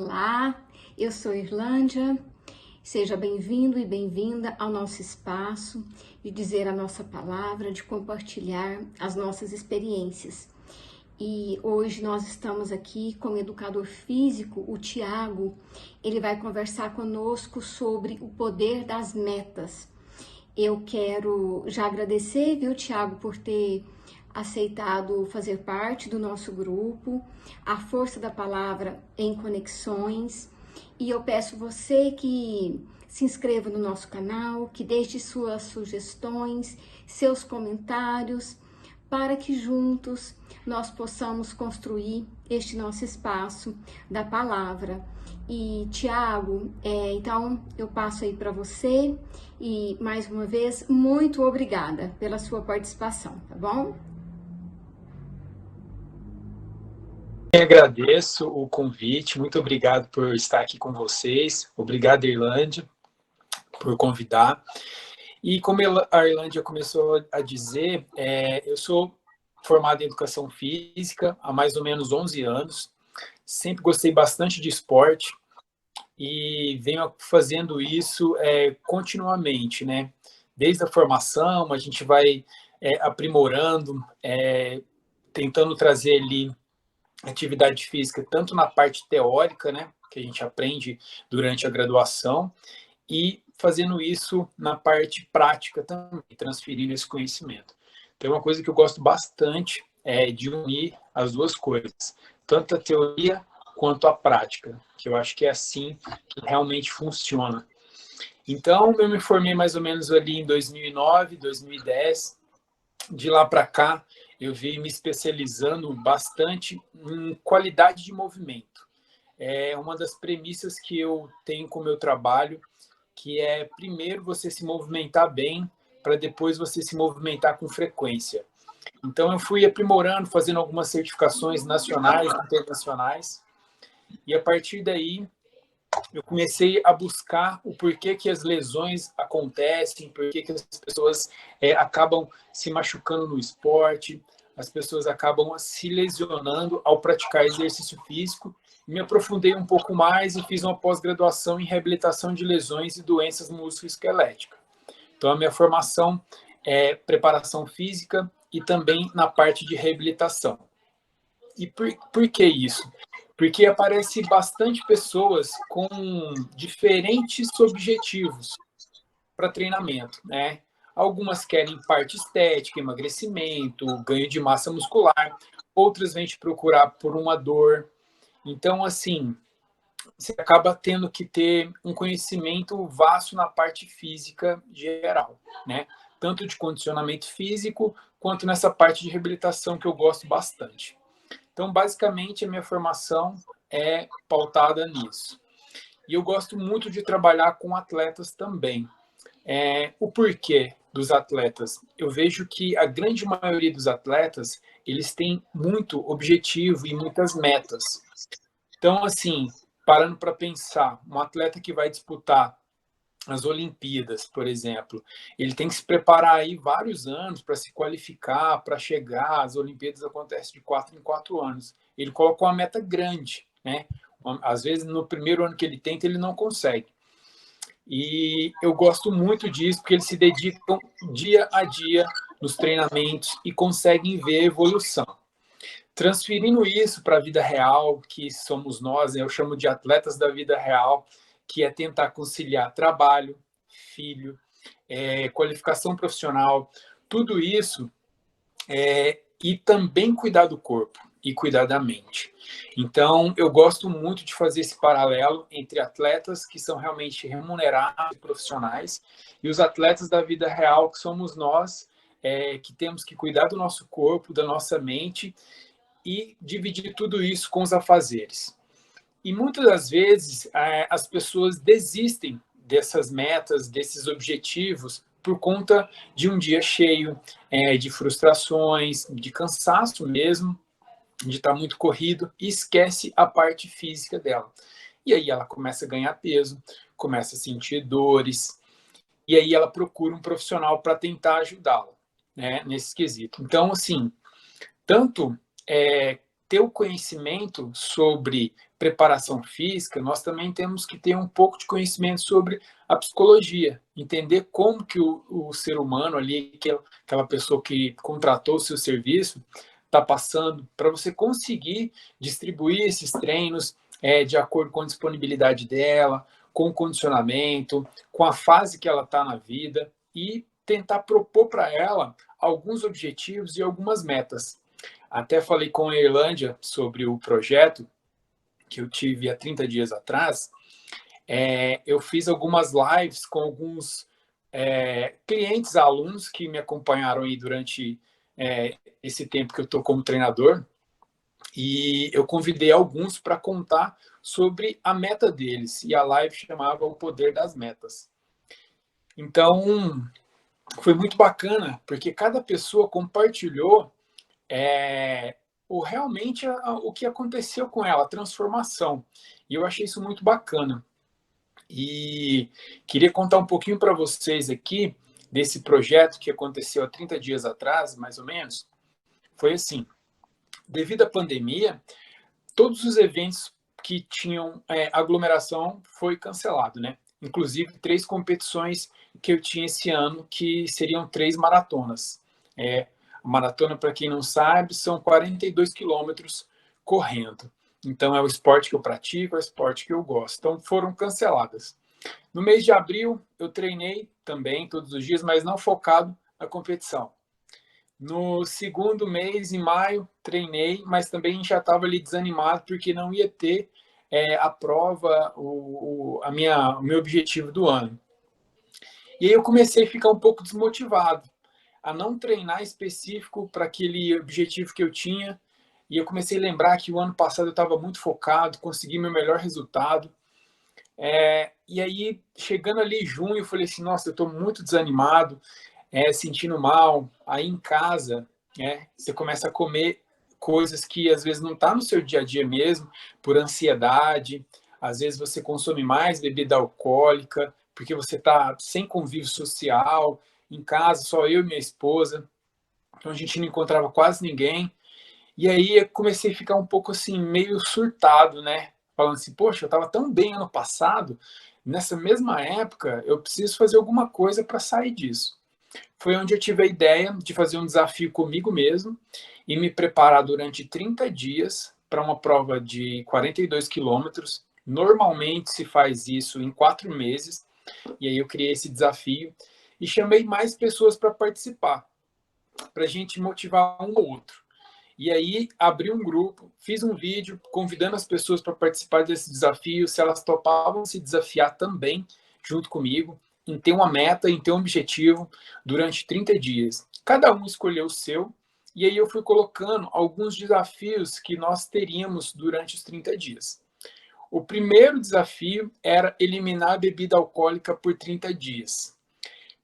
Olá, eu sou Irlândia, seja bem-vindo e bem-vinda ao nosso espaço de dizer a nossa palavra, de compartilhar as nossas experiências. E hoje nós estamos aqui com o educador físico, o Tiago. Ele vai conversar conosco sobre o poder das metas. Eu quero já agradecer, viu, Tiago, por ter aceitado fazer parte do nosso grupo, a força da palavra em conexões. E eu peço você que se inscreva no nosso canal, que deixe suas sugestões, seus comentários, para que juntos nós possamos construir este nosso espaço da palavra. E Tiago, então eu passo aí para você e mais uma vez muito obrigada pela sua participação, tá bom? Eu agradeço o convite, muito obrigado por estar aqui com vocês, obrigado, Irlândia, por convidar. E como a Irlândia começou a dizer, eu sou formado em Educação Física há mais ou menos 11 anos, sempre gostei bastante de esporte e venho fazendo isso continuamente, né? Desde a formação, a gente vai aprimorando, tentando trazer ali atividade física, tanto na parte teórica, né, que a gente aprende durante a graduação, e fazendo isso na parte prática também, transferindo esse conhecimento. Então, uma coisa que eu gosto bastante é de unir as duas coisas, tanto a teoria quanto a prática, que eu acho que é assim que realmente funciona. Então, eu me formei mais ou menos ali em 2009, 2010. De lá para cá, eu vim me especializando bastante em qualidade de movimento. É uma das premissas que eu tenho com o meu trabalho, que é primeiro você se movimentar bem, para depois você se movimentar com frequência. Então, eu fui aprimorando, fazendo algumas certificações nacionais, internacionais, e a partir daí eu comecei a buscar o porquê que as lesões acontecem, porquê que as pessoas acabam se machucando no esporte, as pessoas acabam se lesionando ao praticar exercício físico. Me aprofundei um pouco mais e fiz uma pós-graduação em reabilitação de lesões e doenças musculoesqueléticas. Então, a minha formação é preparação física e também na parte de reabilitação. E por que isso? Porque aparece bastante pessoas com diferentes objetivos para treinamento, né? Algumas querem parte estética, emagrecimento, ganho de massa muscular, outras vêm te procurar por uma dor. Então, assim, você acaba tendo que ter um conhecimento vasto na parte física geral, né? Tanto de condicionamento físico, quanto nessa parte de reabilitação que eu gosto bastante. Então, basicamente, a minha formação é pautada nisso. E eu gosto muito de trabalhar com atletas também. O porquê dos atletas? Eu vejo que a grande maioria dos atletas, eles têm muito objetivo e muitas metas. Então, assim, parando para pensar, um atleta que vai disputar as Olimpíadas, por exemplo, ele tem que se preparar aí vários anos para se qualificar, para chegar. As Olimpíadas acontecem de 4 em 4 anos. Ele colocou uma meta grande, né? Às vezes, no primeiro ano que ele tenta, ele não consegue. E eu gosto muito disso, porque eles se dedicam dia a dia nos treinamentos e conseguem ver a evolução. Transferindo isso para a vida real, que somos nós, né? Eu chamo de atletas da vida real, que é tentar conciliar trabalho, filho, qualificação profissional, tudo isso, e também cuidar do corpo e cuidar da mente. Então, eu gosto muito de fazer esse paralelo entre atletas que são realmente remunerados e profissionais e os atletas da vida real, que somos nós, que temos que cuidar do nosso corpo, da nossa mente e dividir tudo isso com os afazeres. E muitas das vezes as pessoas desistem dessas metas, desses objetivos, por conta de um dia cheio, de frustrações, de cansaço mesmo, de estar muito corrido, e esquece a parte física dela. E aí ela começa a ganhar peso, começa a sentir dores, e aí ela procura um profissional para tentar ajudá-la, né, nesse quesito. Então, assim, tanto ter o conhecimento sobre preparação física, nós também temos que ter um pouco de conhecimento sobre a psicologia, entender como que o ser humano ali, aquela pessoa que contratou o seu serviço, está passando, para você conseguir distribuir esses treinos de acordo com a disponibilidade dela, com o condicionamento, com a fase que ela está na vida e tentar propor para ela alguns objetivos e algumas metas. Até falei com a Irlândia sobre o projeto que eu tive há 30 dias atrás. Eu fiz algumas lives com alguns clientes, alunos que me acompanharam aí durante esse tempo que eu estou como treinador, e eu convidei alguns para contar sobre a meta deles, e a live chamava O Poder das Metas. Então, foi muito bacana, porque cada pessoa compartilhou realmente o que aconteceu com ela, a transformação. E eu achei isso muito bacana. E queria contar um pouquinho para vocês aqui desse projeto que aconteceu há 30 dias atrás, mais ou menos. Foi assim, devido à pandemia, todos os eventos que tinham aglomeração foi cancelado, né? Inclusive 3 competições que eu tinha esse ano, que seriam 3 maratonas. A maratona, para quem não sabe, são 42 quilômetros correndo. Então, é o esporte que eu pratico, é o esporte que eu gosto. Então, foram canceladas. No mês de abril, eu treinei também, todos os dias, mas não focado na competição. No segundo mês, em maio, treinei, mas também já estava ali desanimado, porque não ia ter a prova, o meu objetivo do ano. E aí eu comecei a ficar um pouco desmotivado, a não treinar específico para aquele objetivo que eu tinha. E eu comecei a lembrar que o ano passado eu estava muito focado, consegui meu melhor resultado. E aí, chegando ali em junho, eu falei assim, nossa, eu estou muito desanimado, sentindo mal. Aí em casa, você começa a comer coisas que às vezes não está no seu dia a dia mesmo, por ansiedade. Às vezes você consome mais bebida alcoólica, porque você está sem convívio social, em casa, só eu e minha esposa. Então a gente não encontrava quase ninguém. E aí eu comecei a ficar um pouco assim, meio surtado, né? Falando assim, poxa, eu estava tão bem ano passado, nessa mesma época, eu preciso fazer alguma coisa para sair disso. Foi onde eu tive a ideia de fazer um desafio comigo mesmo e me preparar durante 30 dias para uma prova de 42 quilômetros. Normalmente se faz isso em 4 meses, e aí eu criei esse desafio e chamei mais pessoas para participar, para a gente motivar um ou outro. E aí abri um grupo, fiz um vídeo convidando as pessoas para participar desse desafio, se elas topavam se desafiar também junto comigo, em ter uma meta, em ter um objetivo durante 30 dias. Cada um escolheu o seu, e aí eu fui colocando alguns desafios que nós teríamos durante os 30 dias. O primeiro desafio era eliminar a bebida alcoólica por 30 dias,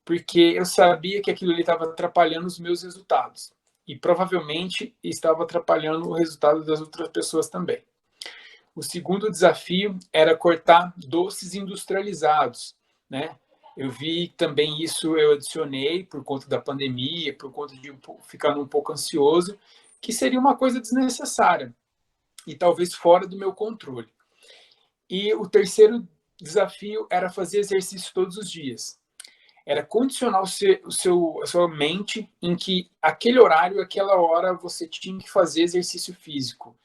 porque eu sabia que aquilo ali estava atrapalhando os meus resultados. E provavelmente estava atrapalhando o resultado das outras pessoas também. O segundo desafio era cortar doces industrializados, né? Eu vi também isso, eu adicionei por conta da pandemia, por conta de ficar um pouco ansioso, que seria uma coisa desnecessária e talvez fora do meu controle. E o terceiro desafio era fazer exercício todos os dias. Era condicionar a sua mente em que aquele horário, aquela hora, você tinha que fazer exercício físico.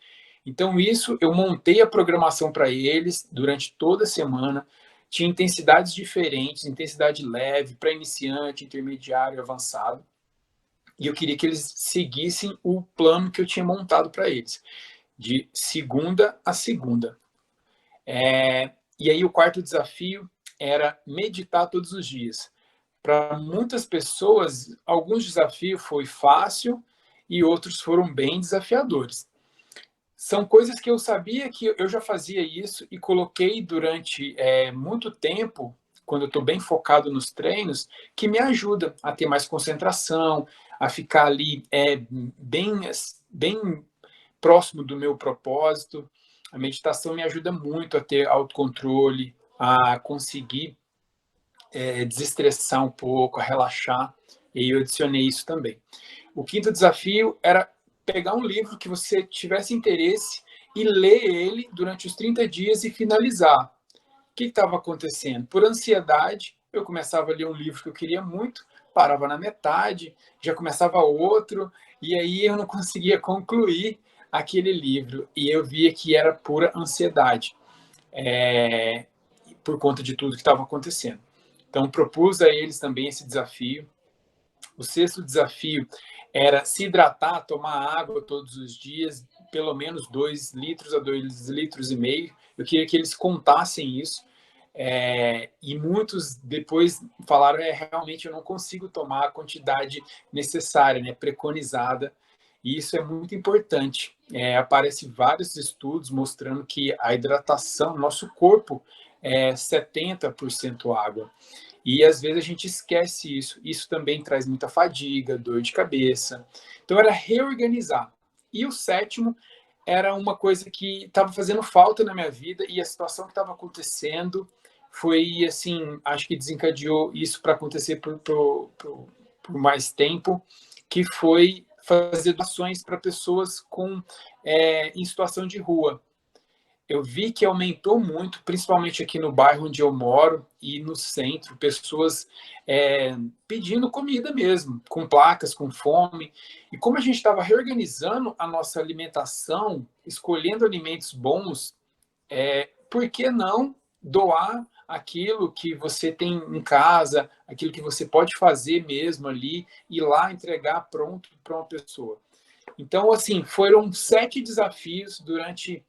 Então, isso, eu montei a programação para eles durante toda a semana. Tinha intensidades diferentes, intensidade leve, para iniciante, intermediário, avançado. E eu queria que eles seguissem o plano que eu tinha montado para eles, de segunda a segunda. E aí, o quarto desafio era meditar todos os dias. Para muitas pessoas, alguns desafios foi fácil e outros foram bem desafiadores. São coisas que eu sabia que eu já fazia isso e coloquei durante muito tempo, quando eu estou bem focado nos treinos, que me ajuda a ter mais concentração, a ficar ali bem próximo do meu propósito. A meditação me ajuda muito a ter autocontrole, a conseguir desestressar um pouco, a relaxar, e eu adicionei isso também. O quinto desafio era pegar um livro que você tivesse interesse e ler ele durante os 30 dias e finalizar. O que estava acontecendo? Por ansiedade, eu começava a ler um livro que eu queria muito, parava na metade, já começava outro, e aí eu não conseguia concluir aquele livro. E eu via que era pura ansiedade, por conta de tudo que estava acontecendo. Então, propus a eles também esse desafio. O sexto desafio era se hidratar, tomar água todos os dias, pelo menos 2 litros a 2,5 litros. Eu queria que eles contassem isso. E muitos depois falaram, realmente eu não consigo tomar a quantidade necessária, né, preconizada, e isso é muito importante. Aparece vários estudos mostrando que a hidratação, nosso corpo é 70% água, e às vezes a gente esquece isso. Isso também traz muita fadiga, dor de cabeça. Então era reorganizar. E o sétimo era uma coisa que estava fazendo falta na minha vida, e a situação que estava acontecendo foi assim, acho que desencadeou isso para acontecer por mais tempo, que foi fazer doações para pessoas em situação de rua. Eu vi que aumentou muito, principalmente aqui no bairro onde eu moro e no centro, pessoas pedindo comida mesmo, com placas, com fome. E como a gente estava reorganizando a nossa alimentação, escolhendo alimentos bons, por que não doar aquilo que você tem em casa, aquilo que você pode fazer mesmo ali, ir lá entregar pronto para uma pessoa? Então, assim, foram 7 desafios durante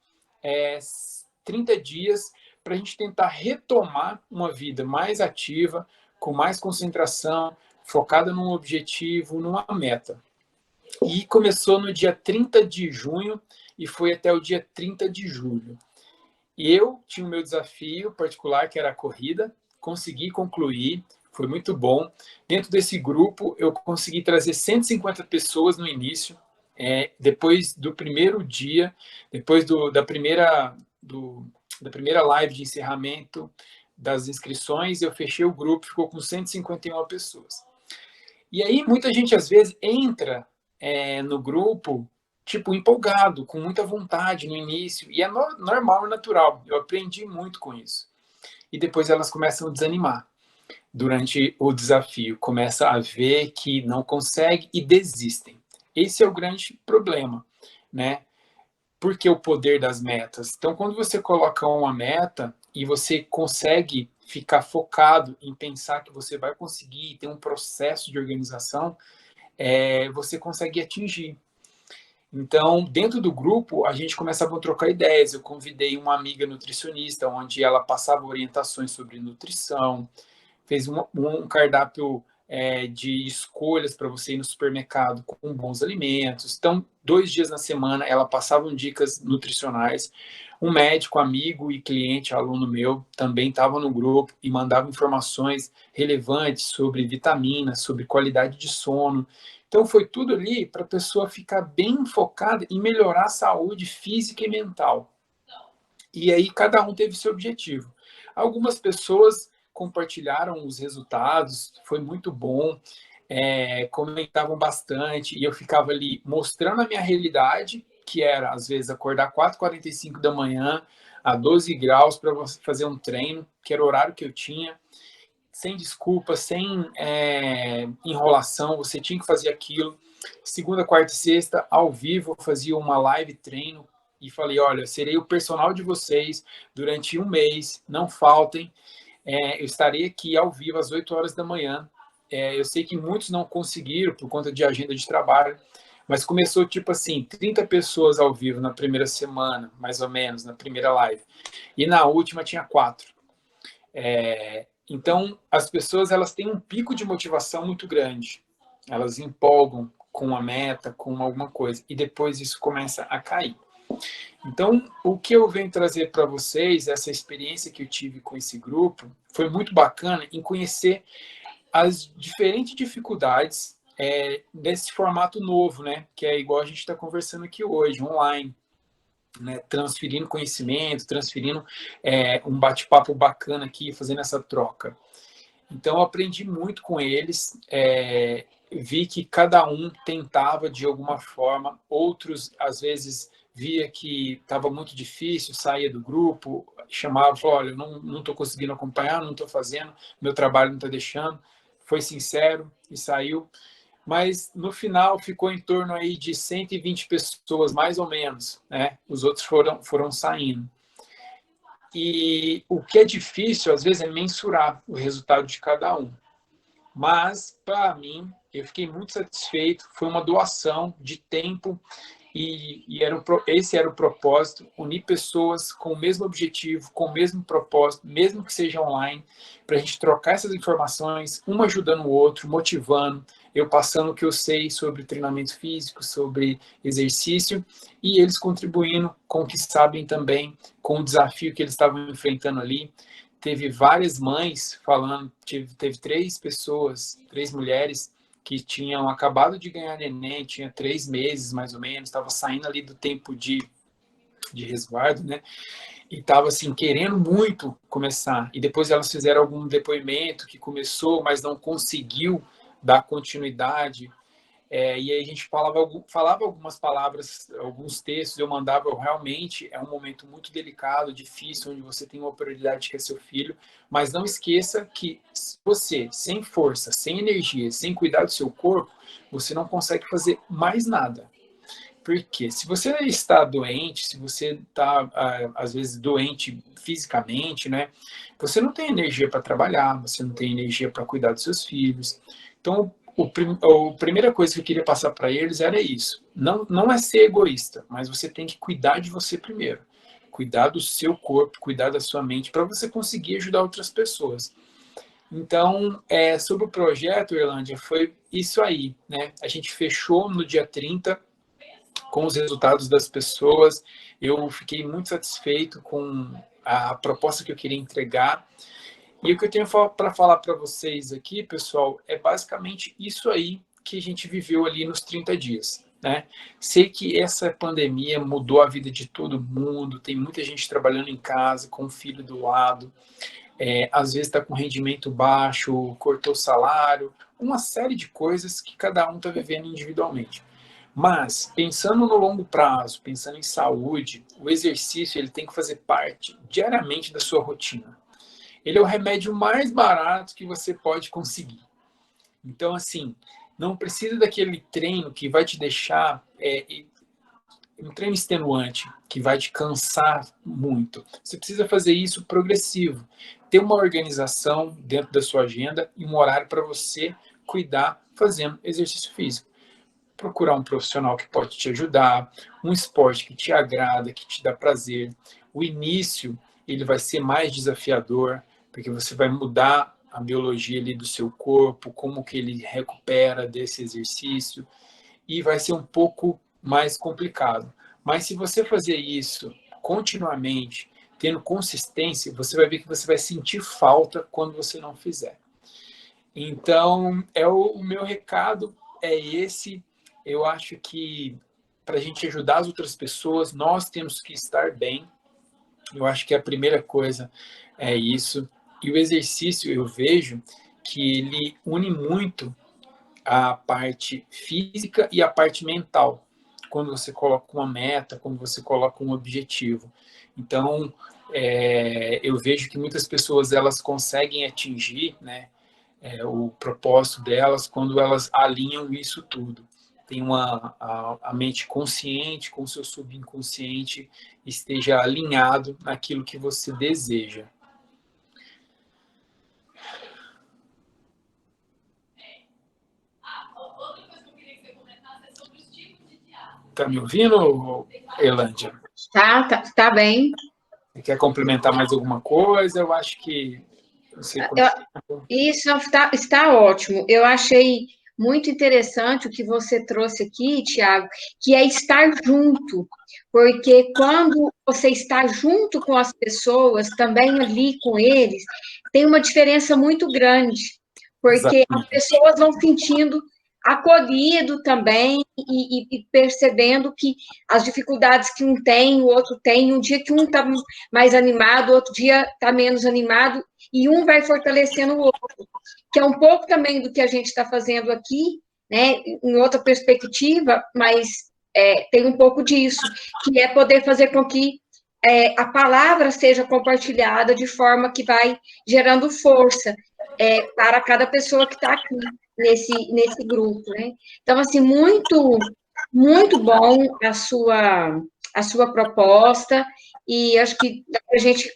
30 dias para a gente tentar retomar uma vida mais ativa, com mais concentração, focada num objetivo, numa meta. E começou no dia 30 de junho e foi até o dia 30 de julho. E eu tinha o meu desafio particular, que era a corrida, consegui concluir, foi muito bom. Dentro desse grupo, eu consegui trazer 150 pessoas no início. Depois do primeiro dia, depois da primeira live de encerramento das inscrições, eu fechei o grupo, ficou com 151 pessoas. E aí, muita gente, às vezes, entra no grupo tipo, empolgado, com muita vontade no início, e é normal e natural. Eu aprendi muito com isso. E depois elas começam a desanimar durante o desafio, começa a ver que não consegue e desistem. Esse é o grande problema, né? Porque o poder das metas. Então, quando você coloca uma meta e você consegue ficar focado em pensar que você vai conseguir ter um processo de organização, você consegue atingir. Então, dentro do grupo, a gente começava a trocar ideias. Eu convidei uma amiga nutricionista, onde ela passava orientações sobre nutrição, fez um cardápio de escolhas para você ir no supermercado com bons alimentos. Então, 2 dias na semana, ela passava dicas nutricionais. Um médico, amigo e cliente, aluno meu, também estava no grupo e mandava informações relevantes sobre vitaminas, sobre qualidade de sono. Então, foi tudo ali para a pessoa ficar bem focada em melhorar a saúde física e mental. E aí, cada um teve seu objetivo. Algumas pessoas compartilharam os resultados, foi muito bom, comentavam bastante, e eu ficava ali mostrando a minha realidade, que era, às vezes, acordar 4h45 da manhã, a 12 graus, para você fazer um treino, que era o horário que eu tinha, sem desculpa, sem enrolação, você tinha que fazer aquilo. Segunda, quarta e sexta, ao vivo, eu fazia uma live treino e falei, olha, serei o personal de vocês durante um mês, não faltem, eu estarei aqui ao vivo às 8 horas da manhã. Eu sei que muitos não conseguiram por conta de agenda de trabalho, mas começou tipo assim, 30 pessoas ao vivo na primeira semana, mais ou menos, na primeira live. E na última tinha 4. Então, as pessoas elas têm um pico de motivação muito grande. Elas empolgam com a meta, com alguma coisa, e depois isso começa a cair. Então, o que eu venho trazer para vocês, essa experiência que eu tive com esse grupo, foi muito bacana em conhecer as diferentes dificuldades desse formato novo, né? Que é igual a gente está conversando aqui hoje, online. Né, transferindo conhecimento, transferindo um bate-papo bacana aqui, fazendo essa troca. Então, eu aprendi muito com eles, vi que cada um tentava de alguma forma, outros, às vezes, via que estava muito difícil, saía do grupo, chamava, falou, olha, eu não estou conseguindo acompanhar, não estou fazendo, meu trabalho não está deixando, foi sincero e saiu. Mas no final ficou em torno aí de 120 pessoas, mais ou menos, né? Os outros foram saindo. E o que é difícil, às vezes, é mensurar o resultado de cada um. Mas, para mim, eu fiquei muito satisfeito. Foi uma doação de tempo esse era o propósito, unir pessoas com o mesmo objetivo, com o mesmo propósito, mesmo que seja online, para a gente trocar essas informações, um ajudando o outro, motivando, eu passando o que eu sei sobre treinamento físico, sobre exercício, e eles contribuindo com o que sabem também, com o desafio que eles estavam enfrentando ali. Teve várias mães falando, teve 3 mulheres, que tinham acabado de ganhar neném, tinha 3 meses mais ou menos, estava saindo ali do tempo de resguardo, né? E estava assim, querendo muito começar. E depois elas fizeram algum depoimento que começou, mas não conseguiu dar continuidade. E aí a gente falava algumas palavras, alguns textos, eu mandava, realmente é um momento muito delicado, difícil, onde você tem uma prioridade que é seu filho, mas não esqueça que você, sem força, sem energia, sem cuidar do seu corpo, você não consegue fazer mais nada. Porque se você está doente, se você está, às vezes, doente fisicamente, né, você não tem energia para trabalhar, você não tem energia para cuidar dos seus filhos. Então, a primeira coisa que eu queria passar para eles era isso. Não é ser egoísta, mas você tem que cuidar de você primeiro. Cuidar do seu corpo, cuidar da sua mente, para você conseguir ajudar outras pessoas. Então, sobre o projeto, Irlândia, foi isso aí, né? A gente fechou no dia 30 com os resultados das pessoas. Eu fiquei muito satisfeito com a proposta que eu queria entregar. E o que eu tenho para falar para vocês aqui, pessoal, é basicamente isso aí que a gente viveu ali nos 30 dias. Né? Sei que essa pandemia mudou a vida de todo mundo, tem muita gente trabalhando em casa, com o filho do lado, às vezes está com rendimento baixo, cortou o salário, uma série de coisas que cada um está vivendo individualmente. Mas, pensando no longo prazo, pensando em saúde, o exercício ele tem que fazer parte diariamente da sua rotina. Ele é o remédio mais barato que você pode conseguir. Então, assim, não precisa daquele treino que vai te deixar um treino extenuante, que vai te cansar muito. Você precisa fazer isso progressivo. Ter uma organização dentro da sua agenda e um horário para você cuidar fazendo exercício físico. Procurar um profissional que pode te ajudar, um esporte que te agrada, que te dá prazer. O início, ele vai ser mais desafiador, porque você vai mudar a biologia ali do seu corpo, como que ele recupera desse exercício, e vai ser um pouco mais complicado. Mas se você fazer isso continuamente, tendo consistência, você vai ver que você vai sentir falta quando você não fizer. Então, o meu recado é esse. Eu acho que para a gente ajudar as outras pessoas, nós temos que estar bem. Eu acho que a primeira coisa é isso. E o exercício, eu vejo que ele une muito a parte física e a parte mental, quando você coloca uma meta, quando você coloca um objetivo. Então, eu vejo que muitas pessoas elas conseguem atingir, né, o propósito delas quando elas alinham isso tudo. Tem a mente consciente com o seu subconsciente esteja alinhado naquilo que você deseja. Tá me ouvindo, Elândia? Tá bem. Você quer complementar mais alguma coisa? Eu acho que você Isso está ótimo. Eu achei muito interessante o que você trouxe aqui, Tiago, que é estar junto, porque quando você está junto com as pessoas, também ali com eles, tem uma diferença muito grande, porque as Exatamente. pessoas vão sentindo acolhido também e percebendo que as dificuldades que um tem, o outro tem, um dia que um está mais animado, outro dia está menos animado, e um vai fortalecendo o outro, que é um pouco também do que a gente está fazendo aqui, né, em outra perspectiva, mas tem um pouco disso, que é poder fazer com que a palavra seja compartilhada de forma que vai gerando força para cada pessoa que está aqui nesse grupo, né? Então, assim, muito bom a sua proposta, e acho que a gente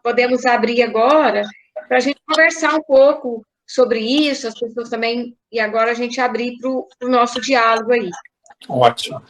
podemos abrir agora para a gente conversar um pouco sobre isso, as pessoas também, e agora a gente abrir para o nosso diálogo aí. Ótimo.